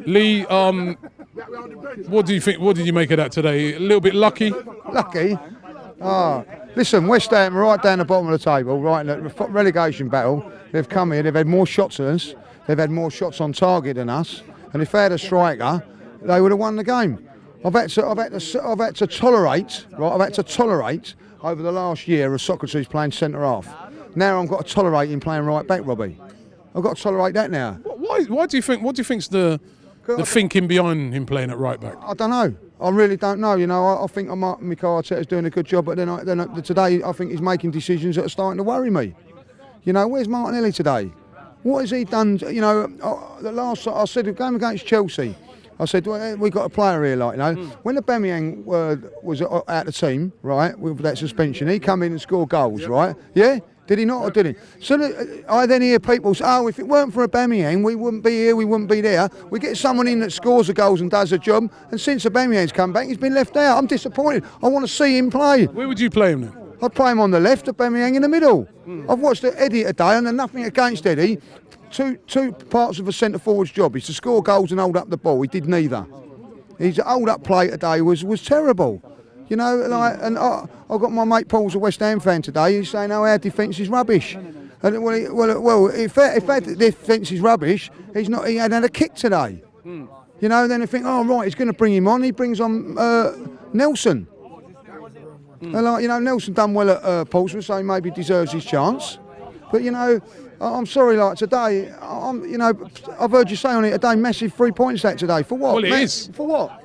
Lee, what do you think? What did you make of that today? A little bit lucky. Lucky? Oh, listen, West Ham are right down the bottom of the table, right in the relegation battle. They've come here, they've had more shots than us, they've had more shots on target than us, and if they had a striker, they would have won the game. I've had to tolerate over the last year of Socrates playing centre half. Now I've got to tolerate him playing right back, Robbie. I've got to tolerate that now. Why do you think? What do you think's the thinking behind him playing at right back? I don't know. I really don't know. You know, I think Mikel Arteta's doing a good job, but then today I think he's making decisions that are starting to worry me. You know, where's Martinelli today? What has he done? You know, I said the game against Chelsea, I said, well, we got a player here, like, you know. When Aubameyang was out the team, right, with that suspension, he come in and scored goals, right? Yeah? Did he not or did he? So I then hear people say, oh, if it weren't for Aubameyang, we wouldn't be here, we wouldn't be there. We get someone in that scores the goals and does the job, and since Aubameyang's come back, he's been left out. I'm disappointed. I want to see him play. Where would you play him then? I'd play him on the left, Aubameyang in the middle. I've watched Eddie today, and nothing against Eddie. Two parts of a centre forward's job is to score goals and hold up the ball. He did neither. His hold up play today was terrible. You know, like, and I got my mate Paul's a West Ham fan today. He's saying, "Oh, our defence is rubbish." And well, if our defence is rubbish, he hadn't had a kick today. You know, then I think, oh right, he's going to bring him on. He brings on Nelson. And like, you know, Nelson done well at Portsmouth, so he maybe deserves his chance. But you know, I'm sorry, like today, you know, I've heard you say on it today, massive 3 points that today. For what? Well, it is. For what?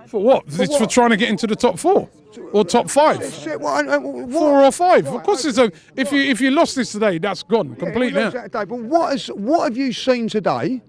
For what? It's for trying to get into the top 4 or top 5. 4 or 5. Of course, it's if you lost this today, that's gone completely. Yeah, but what have you seen today?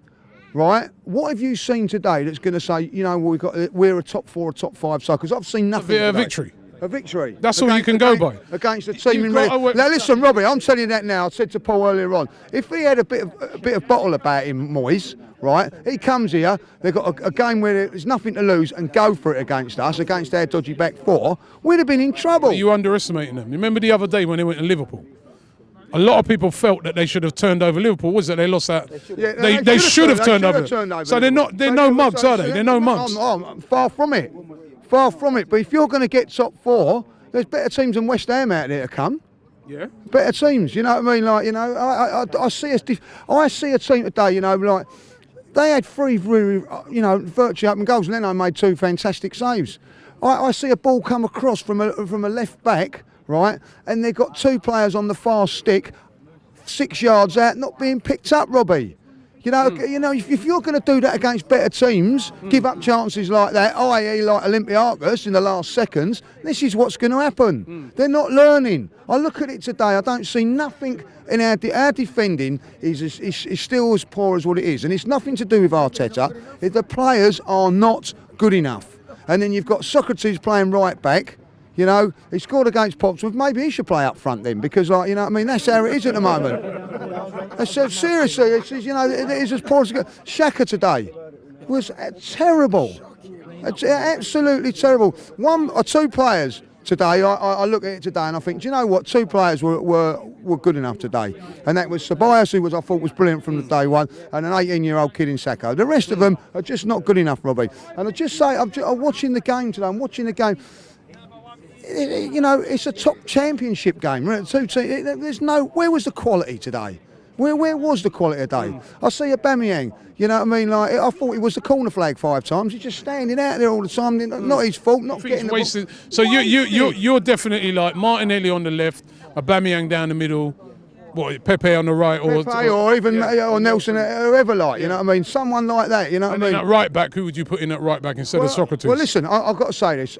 Right? What have you seen today that's going to say, you know, we're a top 4 or top 5 side? Because I've seen nothing. A victory. A victory. That's all you can go by. Against the team in red. Now listen, Robbie, I'm telling you that now. I said to Paul earlier on, if he had a bit of bottle about him, Moyes, right? He comes here, they've got a game where there's nothing to lose and go for it against us, against our dodgy back 4, we'd have been in trouble. Are you underestimating them? Remember the other day when they went to Liverpool? A lot of people felt that they should have turned over Liverpool. Was it? They lost that. They should have turned over. So they're no mugs, are they? They're no mugs. Far from it. Far from it. But if you're going to get top 4, there's better teams than West Ham out there to come. Yeah. Better teams. You know what I mean? Like, you know, I see a team today. You know, like they had 3 really, you know, virtually open goals, and then I made 2 fantastic saves. I see a ball come across from a left back, right, and they've got 2 players on the far stick, 6 yards out, not being picked up, Robbie. You know, if you're going to do that against better teams, give up chances like that, i.e. like Olympiacos in the last seconds, this is what's going to happen. They're not learning. I look at it today, I don't see nothing in our defending is still as poor as what it is. And it's nothing to do with Arteta. The players are not good enough. And then you've got Socrates playing right back. You know, he scored against Portsmouth. Maybe he should play up front then, because, like, you know what I mean, that's how it is at the moment. I said, seriously, you know, it is as poor as it goes. Xhaka today was terrible. It's absolutely terrible. 1 or 2 players today, I look at it today and I think, do you know what? 2 players were good enough today. And that was Ceballos, who I thought was brilliant from the day one, and an 18-year-old kid in Sacco. The rest of them are just not good enough, Robbie. And I just say, I'm watching the game today, I'm watching the game. You know, it's a top championship game. There's where was the quality today? Where was the quality today? I see Aubameyang, you know what I mean? Like, I thought he was the corner flag 5 times. He's just standing out there all the time. Not his fault, not getting the ball. So you're definitely like Martinelli on the left, Aubameyang down the middle, what, Pepe on the right, or even or Nelson, whoever, like, you know what I mean? Someone like that, you know what I mean? At right back, who would you put in at right back instead of Socrates? Well, listen, I've got to say this.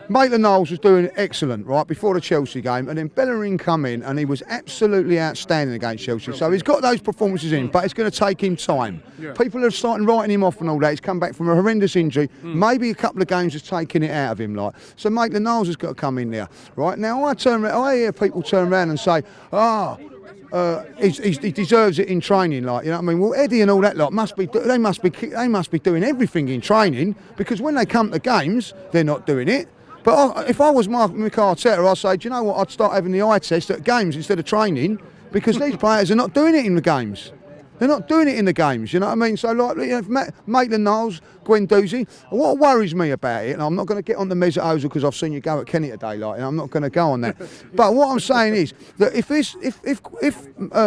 Maitland-Niles was doing excellent right before the Chelsea game, and then Bellerin come in and he was absolutely outstanding against Chelsea. So he's got those performances in, but it's going to take him time. Yeah. People are starting writing him off and all that. He's come back from a horrendous injury. Maybe a couple of games has taken it out of him, like. So Maitland-Niles has got to come in there, right? Now I hear people turn around and say, he deserves it in training, like, you know what I mean? Well, Eddie and all that lot they must be doing everything in training, because when they come to games, they're not doing it. But if I was Mikel Arteta, I'd say, do you know what? I'd start having the eye test at games instead of training, because these players are not doing it in the games. They're not doing it in the games, you know what I mean? So, like, you know, Maitland-Niles, Guendouzi, what worries me about it, and I'm not going to get on the Mesut Ozil because I've seen you go at Kenny today, like, and I'm not going to go on that. But what I'm saying is that if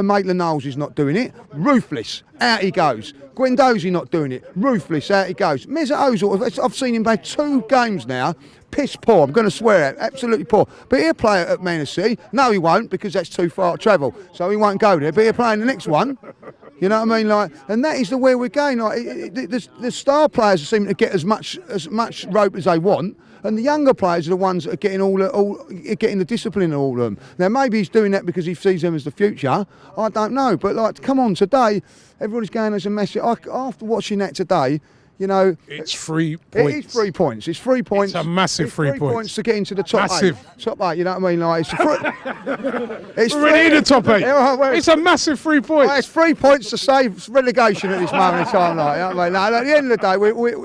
Maitland-Niles is not doing it, ruthless, out he goes. Guendouzi not doing it, ruthless, out he goes. Mesut Ozil, I've seen him play 2 games now, piss poor, I'm going to swear it, absolutely poor. But he'll play at Man City. No, he won't, because that's too far to travel, so he won't go there, but he'll play in the next one. You know what I mean? Like, and that is the way we're going. Like, the star players seem to get as much rope as they want, and the younger players are the ones that are getting the discipline in all of them. Now, maybe he's doing that because he sees them as the future. I don't know, but like, come on, today everybody's going as a message. After watching that today, you know, it's 3 points. It is 3 points. It's 3 points. It's a massive 3 points to get into the top massive. 8. Top 8, you know what I mean? Like, it's we're already in the top 8. It's a massive 3 points. It's 3 points to save relegation at this moment in time. Like, you know what I mean? Now, at the end of the day,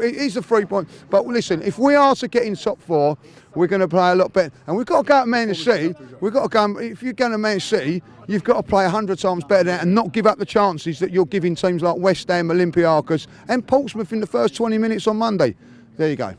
it is a 3 point. But listen, if we are to get in top 4, we're going to play a lot better. And we've got to go to Man City. We've got to go. If you're going to Man City, you've got to play 100 times better than that and not give up the chances that you're giving teams like West Ham, Olympiacos and Portsmouth in the first 20 minutes on Monday. There you go.